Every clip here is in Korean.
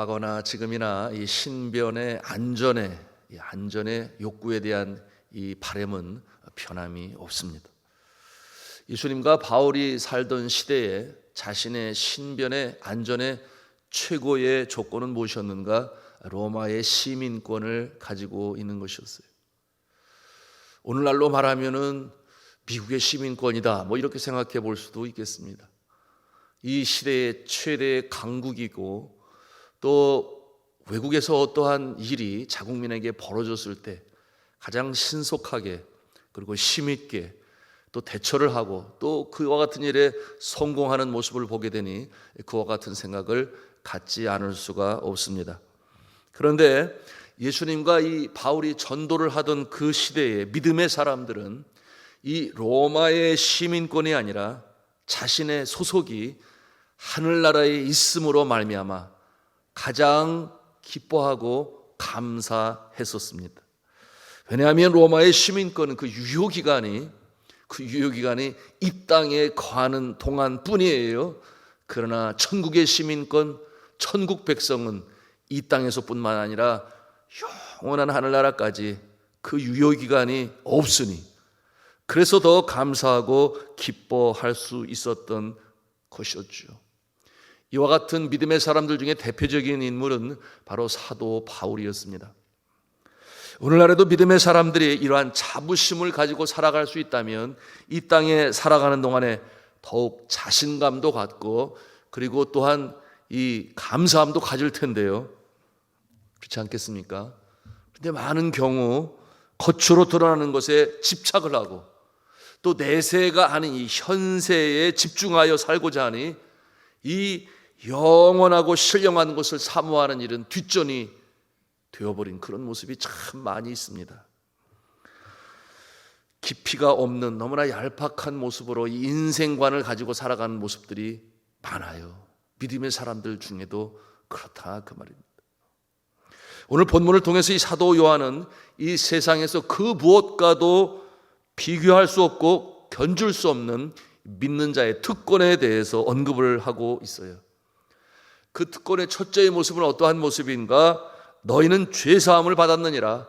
과거나 지금이나 이 신변의 안전의 욕구에 대한 이 바람은 변함이 없습니다. 예수님과 바울이 살던 시대에 자신의 신변의 안전의 최고의 조건은 무엇이었는가? 로마의 시민권을 가지고 있는 것이었어요. 오늘날로 말하면은 미국의 시민권이다, 이렇게 생각해 볼 수도 있겠습니다. 이 시대의 최대의 강국이고, 또 외국에서 어떠한 일이 자국민에게 벌어졌을 때 가장 신속하게 그리고 힘있게 또 대처를 하고 또 그와 같은 일에 성공하는 모습을 보게 되니 그와 같은 생각을 갖지 않을 수가 없습니다. 그런데 예수님과 이 바울이 전도를 하던 그 시대의 믿음의 사람들은 이 로마의 시민권이 아니라 자신의 소속이 하늘나라에 있음으로 말미암아 가장 기뻐하고 감사했었습니다. 왜냐하면 로마의 시민권은 그 유효기간이 이 땅에 거하는 동안뿐이에요. 그러나 천국의 시민권, 천국 백성은 이 땅에서뿐만 아니라 영원한 하늘나라까지 그 유효기간이 없으니, 그래서 더 감사하고 기뻐할 수 있었던 것이었죠. 이와 같은 믿음의 사람들 중에 대표적인 인물은 바로 사도 바울이었습니다. 오늘날에도 믿음의 사람들이 이러한 자부심을 가지고 살아갈 수 있다면 이 땅에 살아가는 동안에 더욱 자신감도 갖고 그리고 또한 이 감사함도 가질 텐데요. 그렇지 않겠습니까? 그런데 많은 경우 겉으로 드러나는 것에 집착을 하고 또 내세가 아닌 이 현세에 집중하여 살고자 하니 이 영원하고 신령한 것을 사모하는 일은 뒷전이 되어버린 그런 모습이 참 많이 있습니다. 깊이가 없는 너무나 얄팍한 모습으로 이 인생관을 가지고 살아가는 모습들이 많아요. 믿음의 사람들 중에도 그렇다, 그 말입니다. 오늘 본문을 통해서 이 사도 요한은 이 세상에서 그 무엇과도 비교할 수 없고 견줄 수 없는 믿는 자의 특권에 대해서 언급을 하고 있어요. 그 특권의 첫째의 모습은 어떠한 모습인가? 너희는 죄사함을 받았느니라.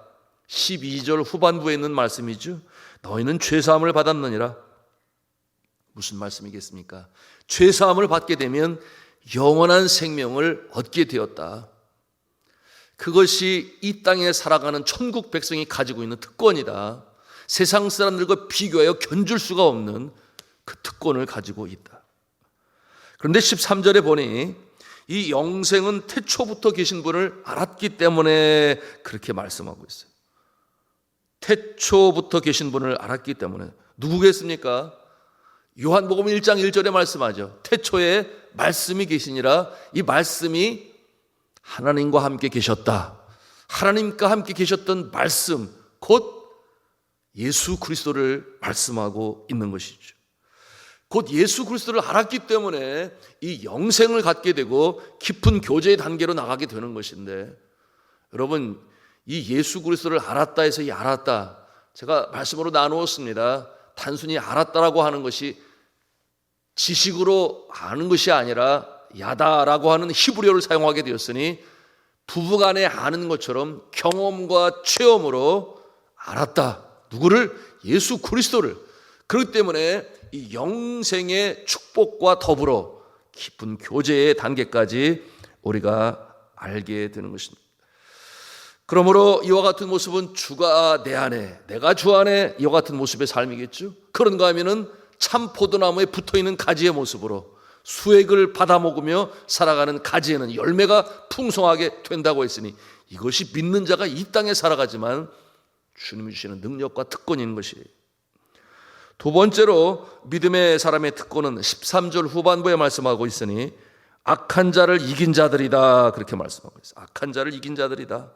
12절 후반부에 있는 말씀이죠. 너희는 죄사함을 받았느니라. 무슨 말씀이겠습니까? 죄사함을 받게 되면 영원한 생명을 얻게 되었다. 그것이 이 땅에 살아가는 천국 백성이 가지고 있는 특권이다. 세상 사람들과 비교하여 견줄 수가 없는 그 특권을 가지고 있다. 그런데 13절에 보니 이 영생은 태초부터 계신 분을 알았기 때문에 그렇게 말씀하고 있어요. 태초부터 계신 분을 알았기 때문에. 누구겠습니까? 요한복음 1장 1절에 말씀하죠. 태초에 말씀이 계시니라. 이 말씀이 하나님과 함께 계셨다. 하나님과 함께 계셨던 말씀, 곧 예수 그리스도를 말씀하고 있는 것이죠. 곧 예수 그리스도를 알았기 때문에 이 영생을 갖게 되고 깊은 교제의 단계로 나가게 되는 것인데, 여러분, 이 예수 그리스도를 알았다 해서 이 알았다, 제가 말씀으로 나누었습니다. 단순히 알았다라고 하는 것이 지식으로 아는 것이 아니라 야다라고 하는 히브리어를 사용하게 되었으니 부부간에 아는 것처럼 경험과 체험으로 알았다. 누구를? 예수 그리스도를. 그렇기 때문에 이 영생의 축복과 더불어 깊은 교제의 단계까지 우리가 알게 되는 것입니다. 그러므로 이와 같은 모습은 주가 내 안에, 내가 주 안에, 이와 같은 모습의 삶이겠죠. 그런가 하면은 참 포도나무에 붙어있는 가지의 모습으로 수액을 받아 먹으며 살아가는 가지에는 열매가 풍성하게 된다고 했으니 이것이 믿는 자가 이 땅에 살아가지만 주님이 주시는 능력과 특권인 것이에요. 두 번째로 믿음의 사람의 특권은 13절 후반부에 말씀하고 있으니 악한 자를 이긴 자들이다, 그렇게 말씀하고 있어요. 악한 자를 이긴 자들이다.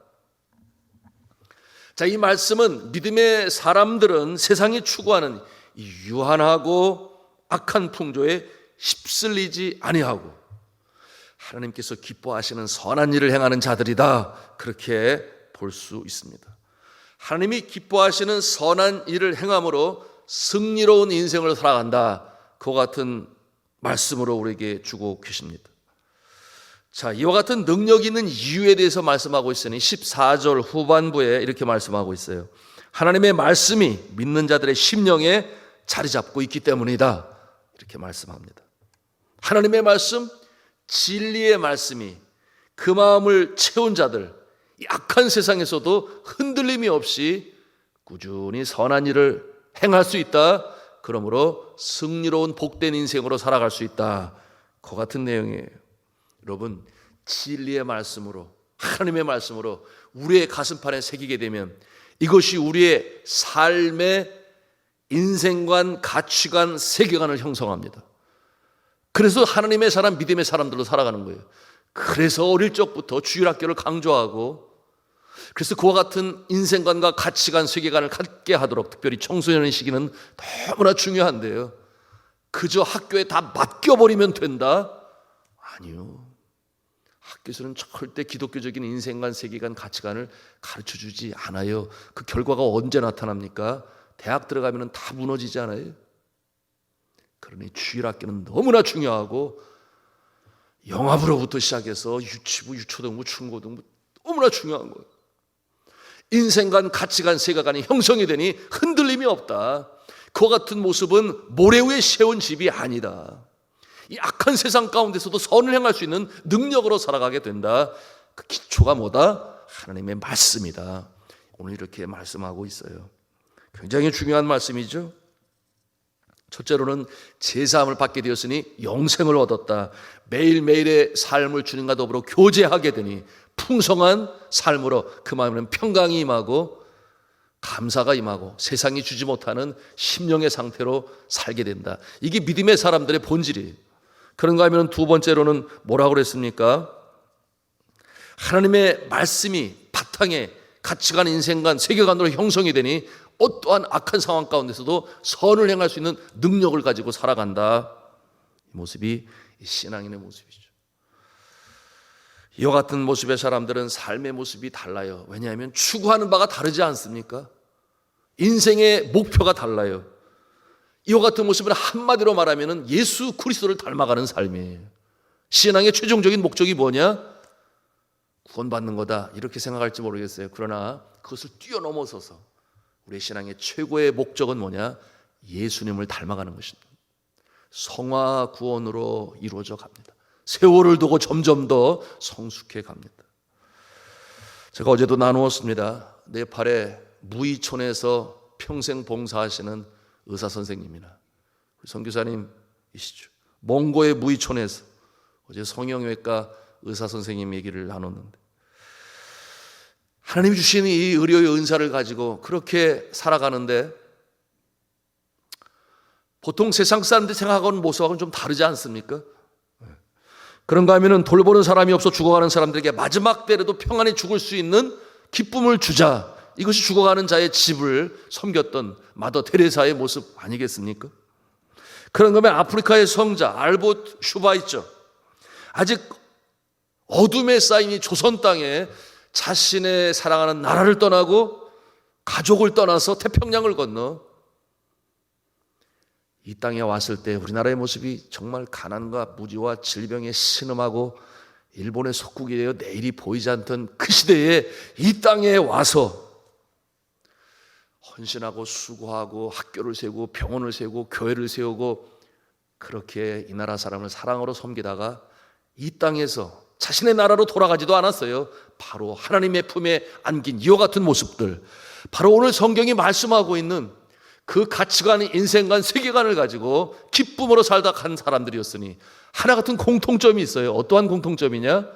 자, 이 말씀은 믿음의 사람들은 세상이 추구하는 이 유한하고 악한 풍조에 휩쓸리지 아니하고 하나님께서 기뻐하시는 선한 일을 행하는 자들이다, 그렇게 볼 수 있습니다. 하나님이 기뻐하시는 선한 일을 행함으로 승리로운 인생을 살아간다, 그와 같은 말씀으로 우리에게 주고 계십니다. 자, 이와 같은 능력 있는 이유에 대해서 말씀하고 있으니 14절 후반부에 이렇게 말씀하고 있어요. 하나님의 말씀이 믿는 자들의 심령에 자리 잡고 있기 때문이다. 이렇게 말씀합니다. 하나님의 말씀, 진리의 말씀이 그 마음을 채운 자들, 이 악한 세상에서도 흔들림이 없이 꾸준히 선한 일을 행할 수 있다. 그러므로 승리로운 복된 인생으로 살아갈 수 있다. 그 같은 내용이에요. 여러분, 진리의 말씀으로, 하나님의 말씀으로 우리의 가슴판에 새기게 되면 이것이 우리의 삶의 인생관, 가치관, 세계관을 형성합니다. 그래서 하나님의 사람, 믿음의 사람들로 살아가는 거예요. 그래서 어릴 적부터 주일학교를 강조하고, 그래서 그와 같은 인생관과 가치관, 세계관을 갖게 하도록, 특별히 청소년의 시기는 너무나 중요한데요. 그저 학교에 다 맡겨버리면 된다? 아니요. 학교에서는 절대 기독교적인 인생관, 세계관, 가치관을 가르쳐주지 않아요. 그 결과가 언제 나타납니까? 대학 들어가면 다 무너지지 않아요? 그러니 주일학교는 너무나 중요하고, 영합으로부터 시작해서 유치부, 유초등부, 중고등부 너무나 중요한 거예요. 인생관, 가치관, 세계관이 형성이 되니 흔들림이 없다. 그와 같은 모습은 모래 위에 세운 집이 아니다. 이 악한 세상 가운데서도 선을 행할 수 있는 능력으로 살아가게 된다. 그 기초가 뭐다? 하나님의 말씀이다. 오늘 이렇게 말씀하고 있어요. 굉장히 중요한 말씀이죠. 첫째로는 제사함을 받게 되었으니 영생을 얻었다. 매일매일의 삶을 주님과 더불어 교제하게 되니 풍성한 삶으로 그 마음에는 평강이 임하고 감사가 임하고 세상이 주지 못하는 심령의 상태로 살게 된다. 이게 믿음의 사람들의 본질이에요. 그런가 하면 두 번째로는 뭐라고 그랬습니까? 하나님의 말씀이 바탕에 가치관, 인생관, 세계관으로 형성이 되니 어떠한 악한 상황 가운데서도 선을 행할 수 있는 능력을 가지고 살아간다. 이 모습이 신앙인의 모습이죠. 이와 같은 모습의 사람들은 삶의 모습이 달라요. 왜냐하면 추구하는 바가 다르지 않습니까? 인생의 목표가 달라요. 이와 같은 모습은 한마디로 말하면 예수 그리스도를 닮아가는 삶이에요. 신앙의 최종적인 목적이 뭐냐? 구원받는 거다, 이렇게 생각할지 모르겠어요. 그러나 그것을 뛰어넘어서서 우리의 신앙의 최고의 목적은 뭐냐? 예수님을 닮아가는 것입니다. 성화 구원으로 이루어져 갑니다. 세월을 두고 점점 더 성숙해 갑니다. 제가 어제도 나누었습니다. 네팔의 무이촌에서 평생 봉사하시는 의사 선생님이나 선교사님이시죠. 몽고의 무이촌에서 어제 성형외과 의사 선생님 얘기를 나눴는데, 하나님이 주신 이 의료의 은사를 가지고 그렇게 살아가는데 보통 세상 사람들이 생각하는 모습하고는 좀 다르지 않습니까? 그런가 하면 돌보는 사람이 없어 죽어가는 사람들에게 마지막 때라도 평안히 죽을 수 있는 기쁨을 주자, 이것이 죽어가는 자의 집을 섬겼던 마더 테레사의 모습 아니겠습니까? 그런가 하면 아프리카의 성자 알봇 슈바 있죠. 아직 어둠에 쌓인 이 조선 땅에 자신의 사랑하는 나라를 떠나고 가족을 떠나서 태평양을 건너 이 땅에 왔을 때 우리나라의 모습이 정말 가난과 무지와 질병에 신음하고 일본의 속국이 되어 내일이 보이지 않던 그 시대에 이 땅에 와서 헌신하고 수고하고 학교를 세우고 병원을 세우고 교회를 세우고 그렇게 이 나라 사람을 사랑으로 섬기다가 이 땅에서 자신의 나라로 돌아가지도 않았어요. 바로 하나님의 품에 안긴 이와 같은 모습들, 바로 오늘 성경이 말씀하고 있는 그 가치관, 인생관, 세계관을 가지고 기쁨으로 살다 간 사람들이었으니 하나 같은 공통점이 있어요. 어떠한 공통점이냐?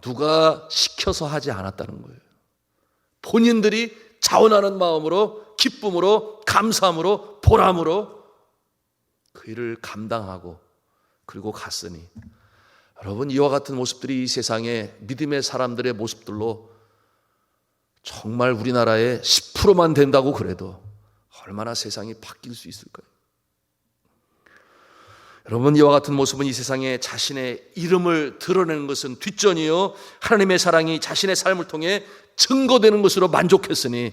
누가 시켜서 하지 않았다는 거예요. 본인들이 자원하는 마음으로, 기쁨으로, 감사함으로, 보람으로 그 일을 감당하고 그리고 갔으니, 여러분, 이와 같은 모습들이 이 세상의 믿음의 사람들의 모습들로 정말 우리나라의 10%만 된다고 그래도 얼마나 세상이 바뀔 수 있을까요? 여러분, 이와 같은 모습은 이 세상에 자신의 이름을 드러내는 것은 뒷전이요, 하나님의 사랑이 자신의 삶을 통해 증거되는 것으로 만족했으니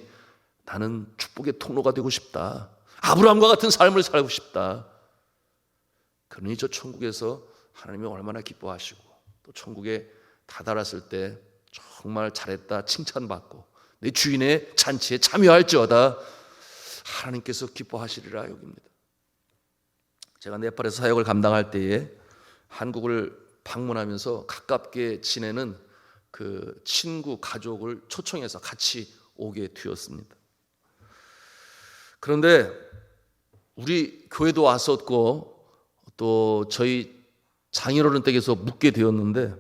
나는 축복의 통로가 되고 싶다, 아브라함과 같은 삶을 살고 싶다. 그러니 저 천국에서 하나님이 얼마나 기뻐하시고 또 천국에 다다랐을 때 정말 잘했다 칭찬받고 내 주인의 잔치에 참여할지어다 하나님께서 기뻐하시리라 여깁니다. 제가 네팔에서 사역을 감당할 때에 한국을 방문하면서 가깝게 지내는 그 친구 가족을 초청해서 같이 오게 되었습니다. 그런데 우리 교회도 왔었고 또 저희 장인어른 댁에서 묵게 되었는데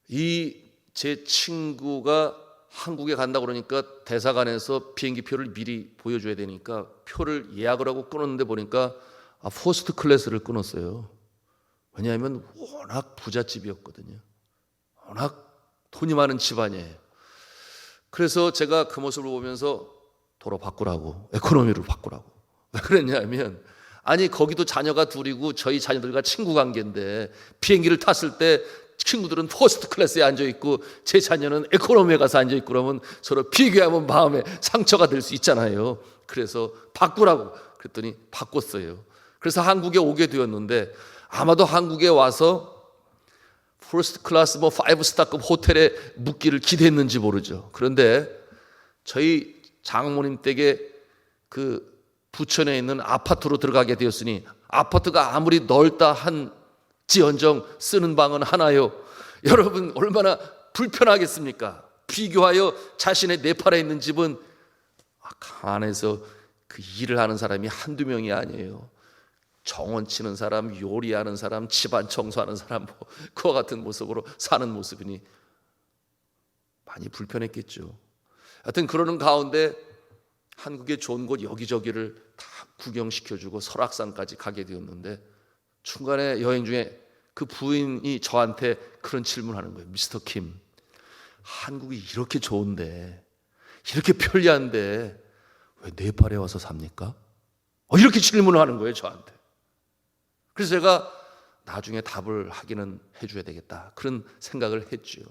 이 제 친구가 한국에 간다 그러니까 대사관에서 비행기 표를 미리 보여줘야 되니까 표를 예약을 하고 끊었는데 보니까 퍼스트 클래스를 끊었어요. 왜냐하면 워낙 부잣집이었거든요. 워낙 돈이 많은 집안이에요. 그래서 제가 그 모습을 보면서 도로 바꾸라고, 에코노미로 바꾸라고. 왜 그랬냐면 아니 거기도 자녀가 둘이고 저희 자녀들과 친구 관계인데 비행기를 탔을 때 친구들은 퍼스트 클래스에 앉아있고 제 자녀는 에코노미에 가서 앉아있고 그러면 서로 비교하면 마음에 상처가 될 수 있잖아요. 그래서 바꾸라고 그랬더니 바꿨어요. 그래서 한국에 오게 되었는데 아마도 한국에 와서 퍼스트 클래스 뭐 5스타급 호텔에 묵기를 기대했는지 모르죠. 그런데 저희 장모님 댁에 그 부천에 있는 아파트로 들어가게 되었으니 아파트가 아무리 넓다 한지언정 쓰는 방은 하나요. 여러분 얼마나 불편하겠습니까? 비교하여 자신의 네팔에 있는 집은 안에서 그 일을 하는 사람이 한두 명이 아니에요. 정원 치는 사람, 요리하는 사람, 집안 청소하는 사람 뭐 그와 같은 모습으로 사는 모습이니 많이 불편했겠죠. 하여튼 그러는 가운데 한국의 좋은 곳 여기저기를 다 구경시켜주고 설악산까지 가게 되었는데 중간에 여행 중에 그 부인이 저한테 그런 질문하는 거예요. 미스터 킴, 한국이 이렇게 좋은데 이렇게 편리한데 왜 네팔에 와서 삽니까? 이렇게 질문을 하는 거예요 저한테. 그래서 제가 나중에 답을 하기는 해줘야 되겠다 그런 생각을 했죠.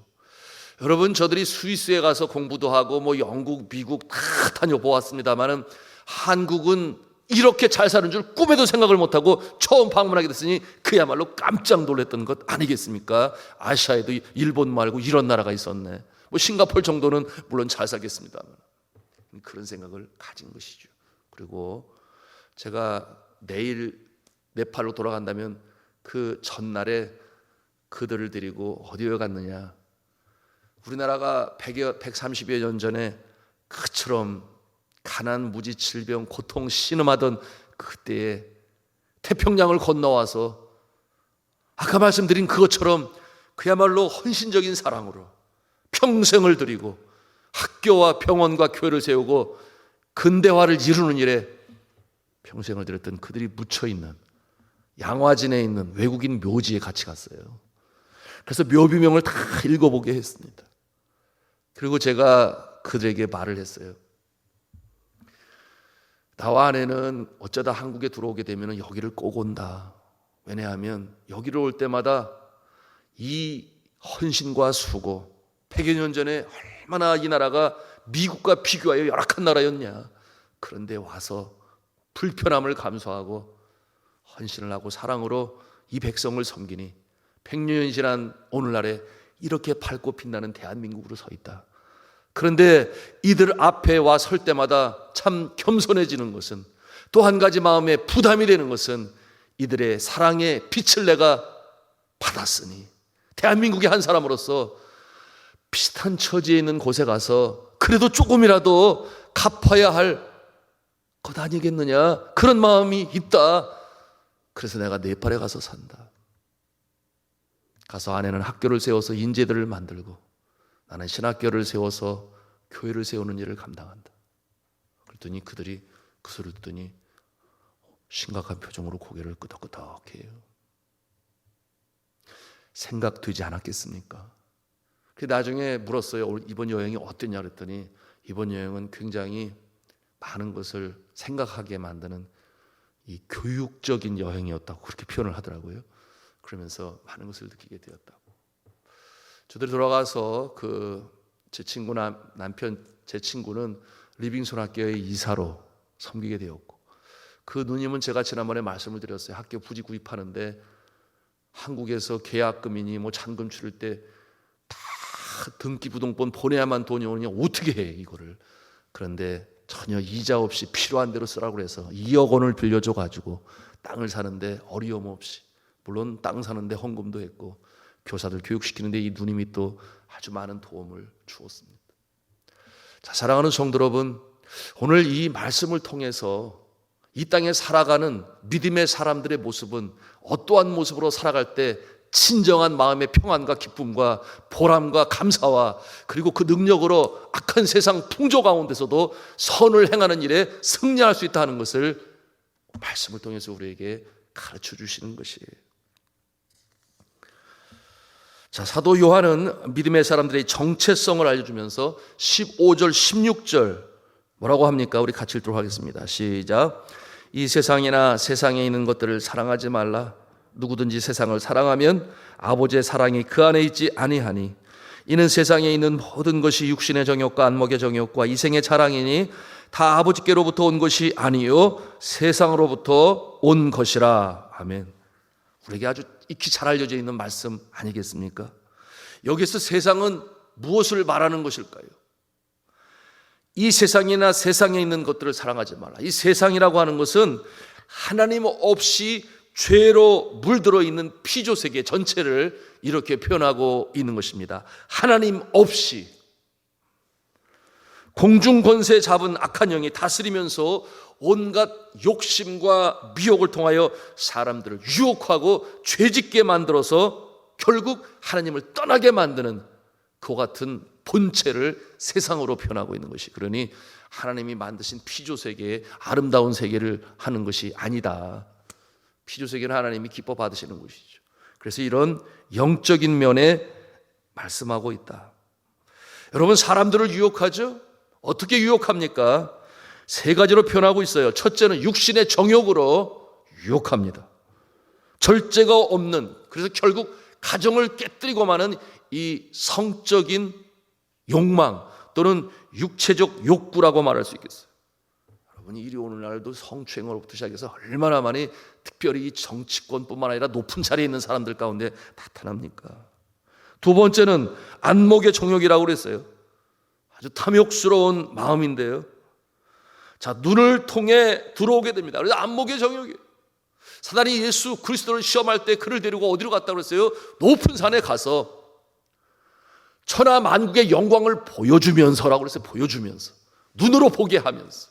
여러분 저들이 스위스에 가서 공부도 하고 뭐 영국, 미국 다 다녀보았습니다만은 한국은 이렇게 잘 사는 줄 꿈에도 생각을 못하고 처음 방문하게 됐으니 그야말로 깜짝 놀랐던 것 아니겠습니까? 아시아에도 일본 말고 이런 나라가 있었네. 뭐 싱가포르 정도는 물론 잘 살겠습니다만 그런 생각을 가진 것이죠. 그리고 제가 내일 네팔로 돌아간다면 그 전날에 그들을 데리고 어디에 갔느냐. 우리나라가 130여 년 전에 그처럼 가난, 무지, 질병, 고통, 신음하던 그때에 태평양을 건너와서 아까 말씀드린 그것처럼 그야말로 헌신적인 사랑으로 평생을 드리고 학교와 병원과 교회를 세우고 근대화를 이루는 일에 평생을 들였던 그들이 묻혀있는 양화진에 있는 외국인 묘지에 같이 갔어요. 그래서 묘비명을 다 읽어보게 했습니다. 그리고 제가 그들에게 말을 했어요. 나와 아내는 어쩌다 한국에 들어오게 되면 여기를 꼭 온다. 왜냐하면 여기를 올 때마다 이 헌신과 수고 100여 년 전에 얼마나 이 나라가 미국과 비교하여 열악한 나라였냐. 그런데 와서 불편함을 감수하고 헌신을 하고 사랑으로 이 백성을 섬기니 100년이 지난 오늘날에 이렇게 밝고 빛나는 대한민국으로 서 있다. 그런데 이들 앞에 와 설 때마다 참 겸손해지는 것은 또 한 가지 마음에 부담이 되는 것은 이들의 사랑의 빛을 내가 받았으니 대한민국의 한 사람으로서 비슷한 처지에 있는 곳에 가서 그래도 조금이라도 갚아야 할 것 아니겠느냐 그런 마음이 있다. 그래서 내가 네팔에 가서 산다. 가서 아내는 학교를 세워서 인재들을 만들고 나는 신학교를 세워서 교회를 세우는 일을 감당한다. 그랬더니 그들이 그 소리를 듣더니 심각한 표정으로 고개를 끄덕끄덕해요. 생각되지 않았겠습니까? 나중에 물었어요. 이번 여행이 어땠냐 그랬더니 이번 여행은 굉장히 많은 것을 생각하게 만드는 이 교육적인 여행이었다고 그렇게 표현을 하더라고요. 그러면서 많은 것을 느끼게 되었다고. 저들이 돌아가서 제 친구 남편 제 친구는 리빙손 학교의 이사로 섬기게 되었고 그 누님은 제가 지난번에 말씀을 드렸어요. 학교 부지 구입하는데 한국에서 계약금이니 뭐 잔금 치를 때 다 등기부등본 보내야만 돈이 오느냐, 어떻게 해 이거를. 그런데 전혀 이자 없이 필요한 대로 쓰라고 그래서 2억 원을 빌려줘 가지고 땅을 사는데 어려움 없이, 물론 땅 사는데 헌금도 했고 교사들 교육시키는데 이 누님이 또 아주 많은 도움을 주었습니다. 자, 사랑하는 성도 여러분, 오늘 이 말씀을 통해서 이 땅에 살아가는 믿음의 사람들의 모습은 어떠한 모습으로 살아갈 때 진정한 마음의 평안과 기쁨과 보람과 감사와 그리고 그 능력으로 악한 세상 풍조 가운데서도 선을 행하는 일에 승리할 수 있다는 것을 말씀을 통해서 우리에게 가르쳐 주시는 것이에요. 자, 사도 요한은 믿음의 사람들의 정체성을 알려주면서 15절 16절 뭐라고 합니까? 우리 같이 읽도록 하겠습니다. 시작. 이 세상이나 세상에 있는 것들을 사랑하지 말라. 누구든지 세상을 사랑하면 아버지의 사랑이 그 안에 있지 아니하니 이는 세상에 있는 모든 것이 육신의 정욕과 안목의 정욕과 이생의 자랑이니 다 아버지께로부터 온 것이 아니요 세상으로부터 온 것이라. 아멘. 우리에게 아주 익히 잘 알려져 있는 말씀 아니겠습니까? 여기서 세상은 무엇을 말하는 것일까요? 이 세상이나 세상에 있는 것들을 사랑하지 말라. 이 세상이라고 하는 것은 하나님 없이 죄로 물들어 있는 피조 세계 전체를 이렇게 표현하고 있는 것입니다. 하나님 없이 공중 권세 잡은 악한 영이 다스리면서 온갖 욕심과 미혹을 통하여 사람들을 유혹하고 죄짓게 만들어서 결국 하나님을 떠나게 만드는 그와 같은 본체를 세상으로 표현하고 있는 것이, 그러니 하나님이 만드신 피조 세계의 아름다운 세계를 하는 것이 아니다. 피조 세계는 하나님이 기뻐 받으시는 것이죠. 그래서 이런 영적인 면에 말씀하고 있다. 여러분, 사람들을 유혹하죠? 어떻게 유혹합니까? 세 가지로 표현하고 있어요. 첫째는 육신의 정욕으로 유혹합니다. 절제가 없는, 그래서 결국 가정을 깨뜨리고 마는 이 성적인 욕망 또는 육체적 욕구라고 말할 수 있겠어요. 여러분이 이리 오는 날도 성추행으로부터 시작해서 얼마나 많이, 특별히 이 정치권뿐만 아니라 높은 자리에 있는 사람들 가운데 나타납니까? 두 번째는 안목의 정욕이라고 그랬어요. 아주 탐욕스러운 마음인데요. 자, 눈을 통해 들어오게 됩니다. 그래서 안목의 정욕이에요. 사단이 예수 그리스도를 시험할 때 그를 데리고 어디로 갔다고 그랬어요? 높은 산에 가서 천하 만국의 영광을 보여주면서라고 그랬어요. 보여주면서, 눈으로 보게 하면서,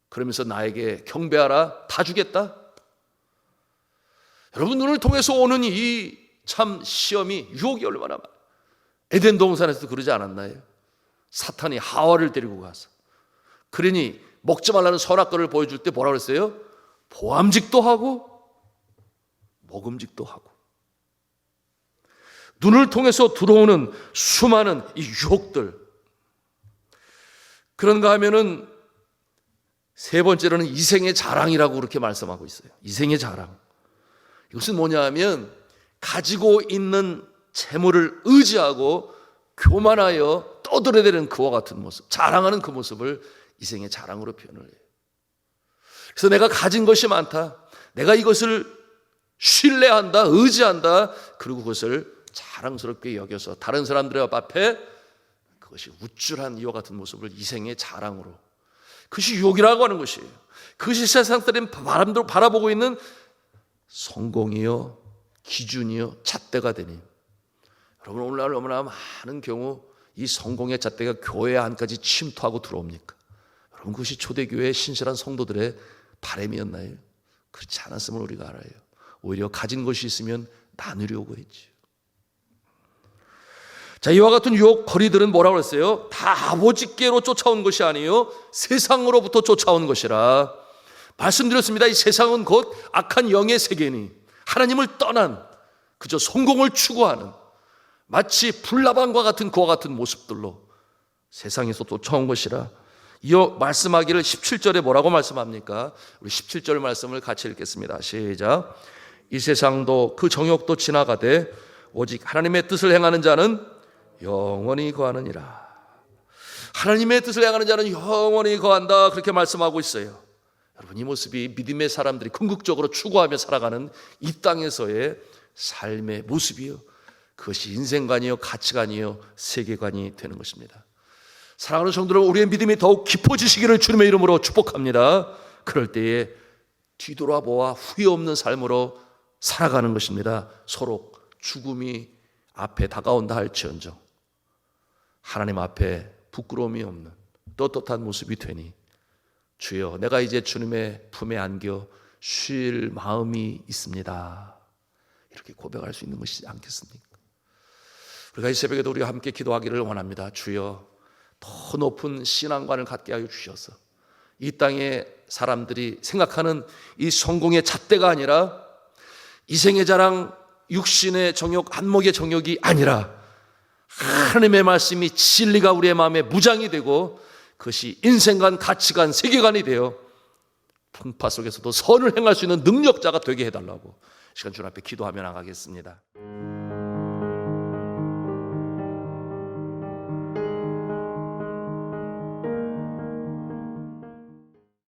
그러면서 나에게 경배하라, 다 주겠다. 여러분, 눈을 통해서 오는 이 참 시험이, 유혹이 얼마나 많아요. 에덴 동산에서도 그러지 않았나요? 사탄이 하와를 데리고 가서, 그러니 먹지 말라는 선악과를 보여줄 때 뭐라고 그랬어요? 보암직도 하고 먹음직도 하고. 눈을 통해서 들어오는 수많은 이 유혹들, 그런가 하면은 세 번째로는 이생의 자랑이라고 그렇게 말씀하고 있어요. 이생의 자랑. 이것은 뭐냐 하면 가지고 있는 재물을 의지하고 교만하여 떠들어대는 그와 같은 모습, 자랑하는 그 모습을 이생의 자랑으로 표현을 해요. 그래서 내가 가진 것이 많다, 내가 이것을 신뢰한다, 의지한다, 그리고 그것을 자랑스럽게 여겨서 다른 사람들의 앞에 그것이 우쭐한 이와 같은 모습을 이생의 자랑으로, 그것이 유혹이라고 하는 것이에요. 그것이 세상 사람들이 바라보고 있는 성공이요, 기준이요, 잣대가 되니, 여러분, 오늘날 너무나 많은 경우 이 성공의 잣대가 교회 안까지 침투하고 들어옵니까? 여러분, 그것이 초대교회의 신실한 성도들의 바람이었나요? 그렇지 않았음을 우리가 알아요. 오히려 가진 것이 있으면 나누려고 했죠. 자, 이와 같은 유혹 거리들은 뭐라고 했어요? 다 아버지께로 쫓아온 것이 아니요 세상으로부터 쫓아온 것이라. 말씀드렸습니다. 이 세상은 곧 악한 영의 세계니 하나님을 떠난, 그저 성공을 추구하는 마치 불나방과 같은 그와 같은 모습들로 세상에서 쫓아온 것이라. 이어 말씀하기를 17절에 뭐라고 말씀합니까? 우리 17절 말씀을 같이 읽겠습니다. 시작. 이 세상도 그 정욕도 지나가되 오직 하나님의 뜻을 행하는 자는 영원히 거하느니라. 하나님의 뜻을 행하는 자는 영원히 거한다, 그렇게 말씀하고 있어요. 여러분, 이 모습이 믿음의 사람들이 궁극적으로 추구하며 살아가는 이 땅에서의 삶의 모습이요, 그것이 인생관이요, 가치관이요, 세계관이 되는 것입니다. 사랑하는 성도들, 우리의 믿음이 더욱 깊어지시기를 주님의 이름으로 축복합니다. 그럴 때에 뒤돌아보아 후회 없는 삶으로 살아가는 것입니다. 서로 죽음이 앞에 다가온다 할지언정 하나님 앞에 부끄러움이 없는 떳떳한 모습이 되니, 주여, 내가 이제 주님의 품에 안겨 쉴 마음이 있습니다, 이렇게 고백할 수 있는 것이지 않겠습니까? 우리가 이 새벽에도 우리가 함께 기도하기를 원합니다. 주여, 더 높은 신앙관을 갖게 하여 주셔서 이 땅의 사람들이 생각하는 이 성공의 잣대가 아니라, 이생의 자랑, 육신의 정욕, 안목의 정욕이 아니라 하나님의 말씀이 진리가 우리의 마음에 무장이 되고 그것이 인생관, 가치관, 세계관이 되어 풍파 속에서도 선을 행할 수 있는 능력자가 되게 해달라고 시간 주님 앞에 기도하며 나가겠습니다.